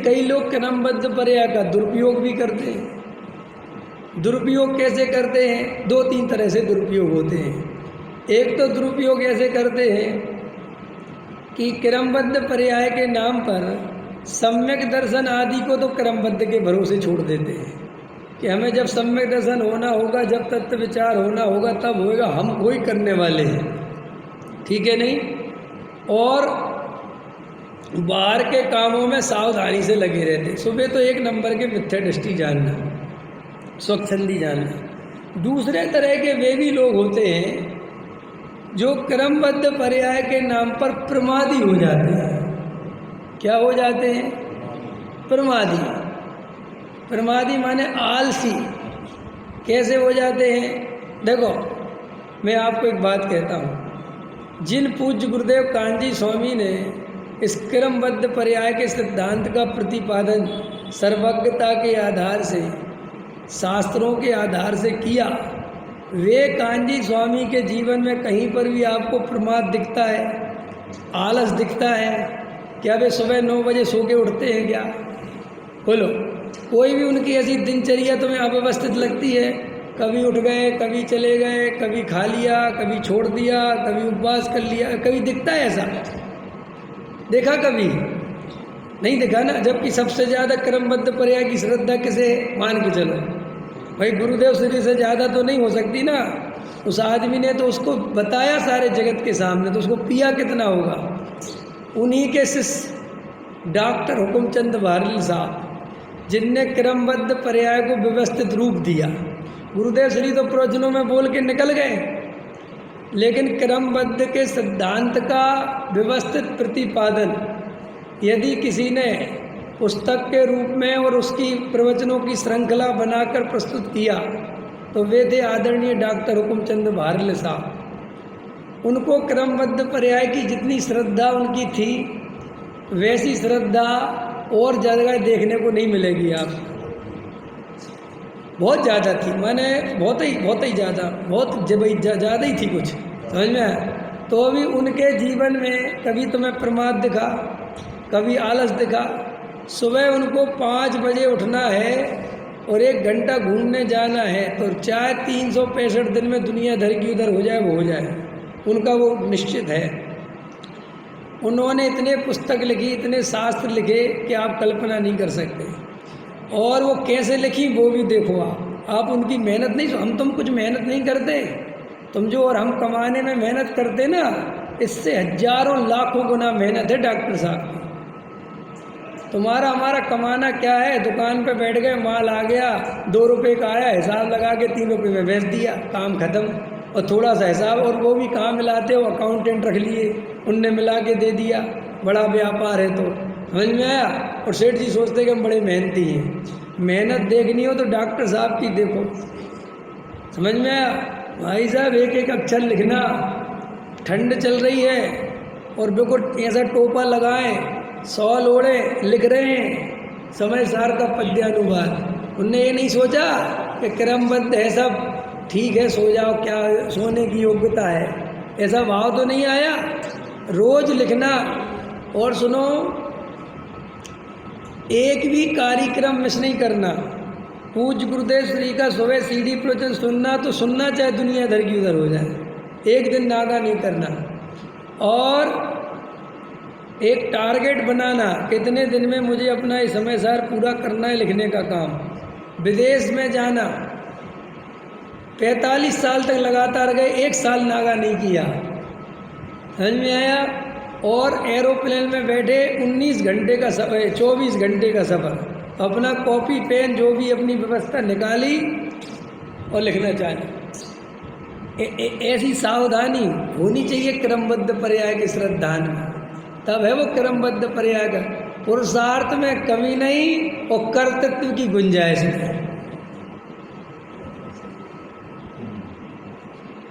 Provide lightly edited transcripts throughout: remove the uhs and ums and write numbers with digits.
कई लोग क्रमबद्ध पर्याय का दुरुपयोग भी करते हैं। दुरुपयोग कैसे करते हैं? दो तीन तरह से दुरुपयोग होते हैं। एक तो दुरुपयोग ऐसे करते हैं कि क्रमबद्ध पर्याय के नाम पर सम्यक दर्शन आदि को तो क्रमबद्ध के भरोसे छोड़ देते हैं कि हमें जब सम्यक दर्शन होना होगा, जब तत्व विचार होना होगा तब होएगा, हम कोई करने वाले हैं, ठीक है नहीं। और बाहर के कामों में सावधानी से लगे रहते। सुबह तो एक नंबर के मिथ्या दृष्टि जानना, स्वच्छंदी जानना। दूसरे तरह के वे भी लोग होते हैं जो क्रमबद्ध पर्याय के नाम पर प्रमादी हो जाते हैं। क्या हो जाते हैं? प्रमादी। प्रमादी माने आलसी। कैसे हो जाते हैं? देखो, मैं आपको एक बात कहता हूँ। जिन पूज्य गुरुदेव कांजी स्वामी ने इस क्रमबद्ध पर्याय के सिद्धांत का प्रतिपादन सर्वज्ञता के आधार से, शास्त्रों के आधार से किया, वे कांजी स्वामी के जीवन में कहीं पर भी आपको प्रमाद दिखता है, आलस दिखता है? क्या वे सुबह 9 बजे सो के उठते हैं क्या? बोलो, कोई भी उनकी ऐसी दिनचर्या तुम्हें अव्यवस्थित लगती है? कभी उठ गए, कभी चले गए, कभी खा लिया, कभी छोड़ दिया, कभी उपवास कर लिया, कभी दिखता है ऐसा? देखा कभी? नहीं देखा ना। जबकि सबसे ज़्यादा क्रमबद्ध पर्याय की श्रद्धा किसे मान के चलो भाई, गुरुदेव श्री से ज़्यादा तो नहीं हो सकती ना। उस आदमी ने तो उसको बताया सारे जगत के सामने, तो उसको पिया कितना होगा? उन्हीं के शिष्य डॉक्टर हुकुमचंद भारल साहब, जिनने क्रमबद्ध पर्याय को व्यवस्थित रूप दिया। गुरुदेव श्री तो प्रवचनों में बोल के निकल गए, लेकिन क्रमबद्ध के सिद्धांत का व्यवस्थित प्रतिपादन यदि किसी ने पुस्तक के रूप में और उसकी प्रवचनों की श्रृंखला बनाकर प्रस्तुत किया तो वे थे आदरणीय डॉक्टर हुकुमचंद भारल साहब। उनको क्रमबद्ध पर्याय की जितनी श्रद्धा उनकी थी, वैसी श्रद्धा और जगह देखने को नहीं मिलेगी आपको। बहुत ज़्यादा थी, माने बहुत ही ज़्यादा, बहुत ज़्यादा ही थी कुछ, समझ में आया? तो अभी उनके जीवन में कभी तुम्हें प्रमाद दिखा, कभी आलस दिखा। सुबह उनको 5 बजे उठना है और 1 घंटा घूमने जाना है, तो चाहे 365 दिन में दुनिया धर की उधर हो जाए वो हो जाए, उनका वो निश्चित है। उन्होंने इतने पुस्तक लिखी, इतने शास्त्र लिखे कि आप कल्पना नहीं कर सकते। और वो कैसे लिखी वो भी देखो आप उनकी मेहनत नहीं। हम तुम कुछ मेहनत नहीं करते, तुम जो और हम कमाने में मेहनत करते ना, इससे हजारों लाखों गुना मेहनत है डॉक्टर साहब। तुम्हारा हमारा कमाना क्या है? दुकान पे बैठ गए, माल आ गया, 2 रुपये का आया, हिसाब लगा के 3 रुपये में बेच दिया, काम खत्म। और थोड़ा सा हिसाब, और वो भी कहाँ मिलाते हो? अकाउंटेंट रख लिए, उनने मिला के दे दिया। बड़ा व्यापार है, तो समझ में आया? और सेठ जी सोचते कि हम बड़े मेहनती हैं। मेहनत देखनी हो तो डॉक्टर साहब की देखो, समझ में आया? भाई साहब, एक एक अक्षर लिखना। ठंड चल रही है और बिल्कुल ऐसा टोपा लगाएं, सॉल ओढ़े, लिख रहे हैं समय सार का पद्यानुवाद। उनने ये नहीं सोचा कि क्रमबद्ध है सब, ठीक है सो जाओ, क्या सोने की योग्यता है, ऐसा भाव तो नहीं आया। रोज लिखना। और सुनो, एक भी कार्यक्रम मिस नहीं करना। पूज्य गुरुदेव श्री का सुबह सीडी प्रवचन सुनना तो सुनना, चाहे दुनिया धर की उधर हो जाए, एक दिन नागा नहीं करना। और एक टारगेट बनाना, कितने दिन में मुझे अपना इस समय सार पूरा करना है लिखने का काम। विदेश में जाना, 45 साल तक लगातार गए, 1 साल नागा नहीं किया, समझ में आया? और एरोप्लेन में बैठे 19 घंटे का सफ़र, 24 घंटे का सफ़र, अपना कॉपी पेन जो भी अपनी व्यवस्था निकाली और लिखना चाहिए। ऐसी सावधानी होनी चाहिए क्रमबद्ध पर्याय के श्रद्धान में, तब है वो क्रमबद्ध पर्याय का। पुरुषार्थ में कमी नहीं और कर्तृत्व की गुंजाइश नहीं।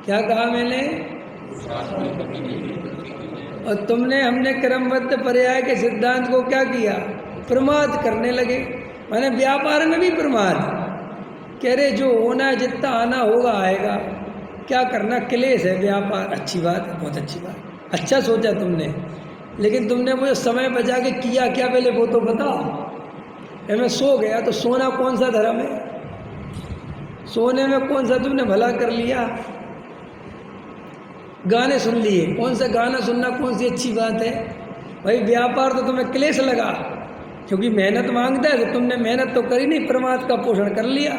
क्या कहा मैंने? और तुमने, हमने क्रमबद्ध पर्याय के सिद्धांत को क्या किया? प्रमाद करने लगे। माने व्यापार में भी प्रमाद, कह रहे जो होना है, जितना आना होगा आएगा, क्या करना, क्लेश है व्यापार। अच्छी बात है, बहुत अच्छी बात, अच्छा सोचा तुमने, लेकिन तुमने वो समय बचा के किया क्या पहले वो तो बताओ। मैं सो गया तो सोना कौन सा धर्म है? सोने में कौन सा तुमने भला कर लिया? गाने सुन लिए, कौन सा गाना सुनना कौन सी अच्छी बात है? भाई व्यापार तो तुम्हें क्लेश लगा, क्योंकि मेहनत मांगता है, तो तुमने मेहनत तो करी नहीं, प्रमाद का पोषण कर लिया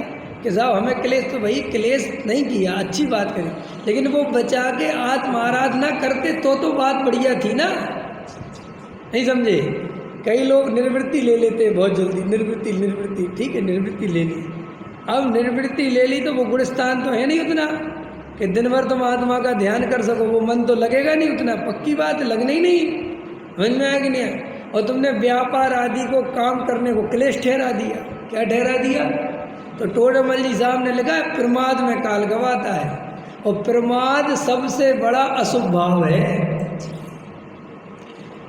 कि साहब हमें क्लेश, तो भाई क्लेश नहीं किया, अच्छी बात करी, लेकिन वो बचा के आत्म आराधना करते तो बात बढ़िया थी ना। नहीं समझे? कई लोग निर्वृत्ति ले लेते हैं बहुत जल्दी, निर्वृत्ति ठीक है, निर्वृत्ति ले ली। अब निर्वृत्ति ले ली तो वो गुणस्थान तो है नहीं उतना कि दिन भर तुम आत्मा का ध्यान कर सको, वो मन तो लगेगा नहीं उतना, पक्की बात लगना ही नहीं। समझ में आया कि नहीं? और तुमने व्यापार आदि को काम करने को क्लेश ठहरा दिया। क्या ठहरा दिया? तो टोडरमल जी साहब ने लिखा है प्रमाद में काल गवाता है, और प्रमाद सबसे बड़ा अशुभ भाव है।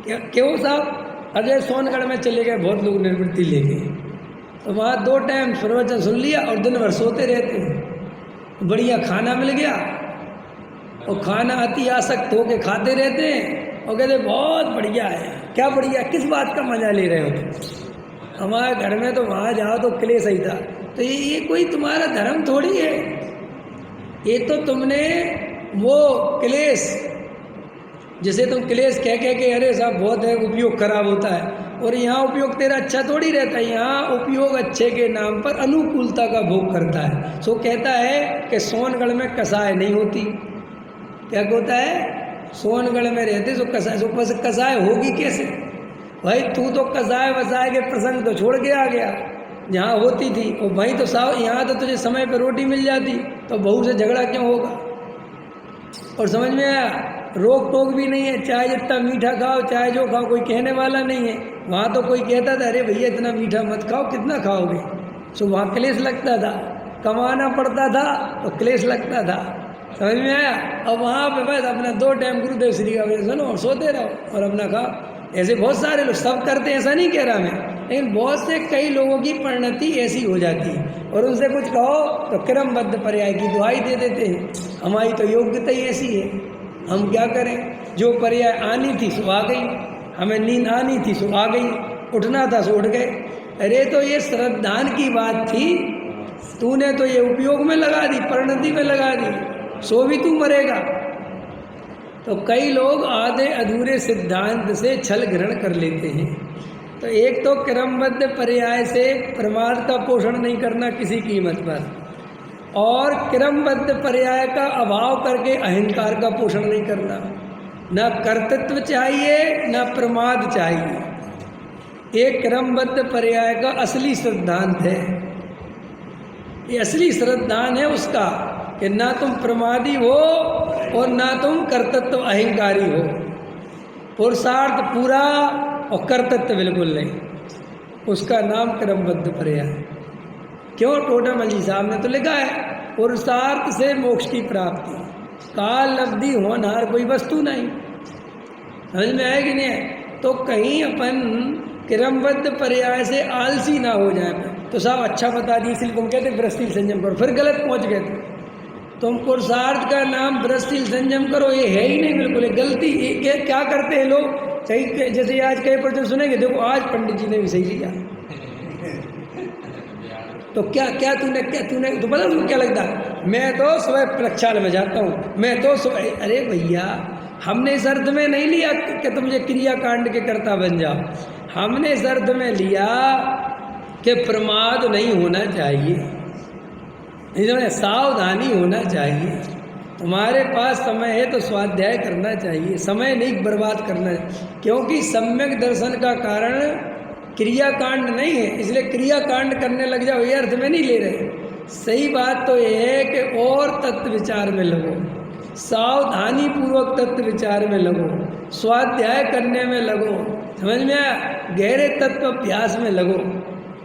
क्यों साहब? अजय सोनगढ़ में चले गए बहुत लोग निर्वृत्ति ले गए, तो वहाँ 2 टाइम प्रवचन सुन लिया और दिन भर सोते रहते हैं। बढ़िया खाना मिल गया और खाना अति आसक्त होके खाते रहते हैं और कहते बहुत बढ़िया है। क्या बढ़िया? किस बात का मजा ले रहे हो? हमारे घर में तो वहाँ जाओ तो क्लेश ही था। तो ये कोई तुम्हारा धर्म थोड़ी है, ये तो तुमने वो क्लेश, जैसे तुम क्लेश कह के अरे साहब बहुत है, उपयोग खराब होता है, और यहाँ उपयोग तेरा अच्छा थोड़ी रहता है। यहाँ उपयोग अच्छे के नाम पर अनुकूलता का भोग करता है। सो कहता है कि सोनगढ़ में कसाय नहीं होती। क्या होता है? सोनगढ़ में रहते तो कसाय, सो कसाय होगी कैसे? भाई तू तो कसाय वसाय के प्रसंग तो छोड़ के आ गया, जहाँ होती थी। और भाई तो साहब यहाँ तो तुझे समय पर रोटी मिल जाती, तो बहू से झगड़ा क्यों होगा? और समझ में आया? रोक टोक भी नहीं है, चाहे जितना मीठा खाओ चाहे जो खाओ, कोई कहने वाला नहीं है। वहाँ तो कोई कहता था अरे भैया इतना मीठा मत खाओ, कितना खाओगे? सो वहाँ क्लेश लगता था, कमाना पड़ता था तो क्लेश लगता था। समझ में आया? अब वहाँ पे बस अपना 2 टाइम गुरुदेव श्री का सुनो और सोते रहो और अपना खाओ। ऐसे बहुत सारे लोग सब करते हैं, ऐसा नहीं कह रहा मैं, लेकिन बहुत से कई लोगों की परिणति ऐसी हो जाती है, और उनसे कुछ कहो तो क्रमबद्ध पर्याय की दुहाई दे देते हैं। हमारी तो योग्यता ही ऐसी है, हम क्या करें? जो पर्याय आनी थी सो आ गई, हमें नींद आनी थी सो आ गई, उठना था सो उठ गए। अरे तो ये श्रद्धान की बात थी, तूने तो ये उपयोग में लगा दी, परिणति में लगा दी, सो भी तू मरेगा। तो कई लोग आधे अधूरे सिद्धांत से छल ग्रहण कर लेते हैं। तो एक तो क्रमबद्ध पर्याय से प्रमाद का पोषण नहीं करना किसी कीमत पर, और क्रमबद्ध पर्याय का अभाव करके अहंकार का पोषण नहीं करना। न कर्तृत्व चाहिए न प्रमाद चाहिए। एक क्रमबद्ध पर्याय का असली सिद्धांत है, ये असली सिद्धांत है उसका कि ना तुम प्रमादी हो और ना तुम कर्तृत्व अहंकारी हो। पुरुषार्थ पूरा और कर्तृत्व बिल्कुल नहीं, उसका नाम क्रमबद्ध पर्याय। क्यों? टोडरमल जी साहब ने तो लिखा है पुरुषार्थ से मोक्ष की प्राप्ति, काल अवधि होनहार कोई वस्तु नहीं। समझ में आया कि नहीं है? तो कहीं अपन क्रमबद्ध पर्याय से आलसी ना हो जाए। तो साहब अच्छा बता दिए, इसलिए तुम कहते ब्रजशील संयम करो, फिर गलत पहुंच गए। तुम पुरुषार्थ का नाम ब्रजशील संयम करो, ये है ही नहीं, बिल्कुल ये गलती। ये क्या करते हैं लोग? सही, जैसे आज कई प्रवचन सुनेंगे, देखो आज पंडित जी ने भी सही लिया, तो क्या तूने तो पता तुमको क्या लगता है? मैं तो सुबह प्रक्षाल में जाता हूँ, मैं तो सुबह। अरे भैया हमने इस अर्थ में नहीं लिया कि तुम ये क्रियाकांड के कर्ता बन जाओ, हमने इस अर्थ में लिया कि प्रमाद नहीं होना चाहिए, सावधानी होना चाहिए। तुम्हारे पास समय है तो स्वाध्याय करना चाहिए, समय नहीं बर्बाद करना है, क्योंकि सम्यक दर्शन का कारण क्रियाकांड नहीं है, इसलिए क्रियाकांड करने लग जाओ ये अर्थ में नहीं ले रहे। सही बात तो ये है कि और तत्व विचार में लगो, सावधानी पूर्वक तत्व विचार में लगो, स्वाध्याय करने में लगो, समझ में आया? गहरे तत्व अभ्यास में लगो,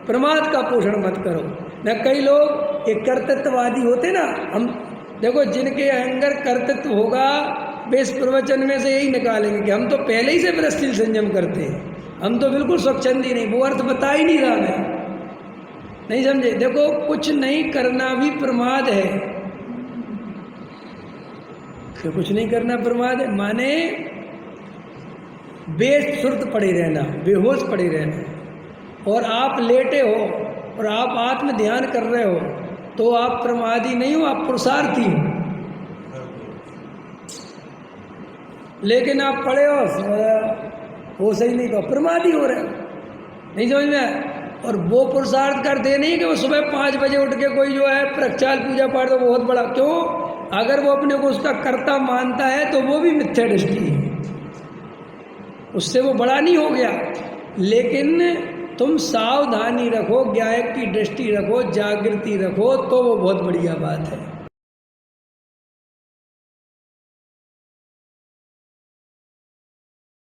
प्रमाद का पोषण मत करो। न कई लोग एक कर्तृत्ववादी होते ना, हम देखो जिनके अंदर कर्तृत्व होगा वे इस प्रवचन में से यही निकालेंगे कि हम तो पहले ही से ब्रजशील संयम करते हैं, हम तो बिल्कुल स्वच्छंदी नहीं। वो अर्थ बता ही नहीं रहा मैं, नहीं समझे? देखो कुछ नहीं करना भी प्रमाद है, तो कुछ नहीं करना प्रमाद है, माने बेसुर्त पड़े रहना, बेहोश पड़े रहना। और आप लेटे हो और आप आत्म ध्यान कर रहे हो तो आप प्रमादी नहीं हो, आप पुरुषार्थी हो। लेकिन आप पड़े हो सही नहीं, कहो प्रमादी हो रहे हो, नहीं समझ में आया? और वो पुरुषार्थ करते नहीं कि वो सुबह 5 बजे उठ के कोई जो है प्रक्षाल पूजा पाठ तो बहुत बड़ा, क्यों? अगर वो अपने को उसका कर्ता मानता है तो वो भी मिथ्या दृष्टि है, उससे वो बड़ा नहीं हो गया। लेकिन तुम सावधानी रखो, ज्ञान की दृष्टि रखो, जागृति रखो, तो वो बहुत बढ़िया बात है।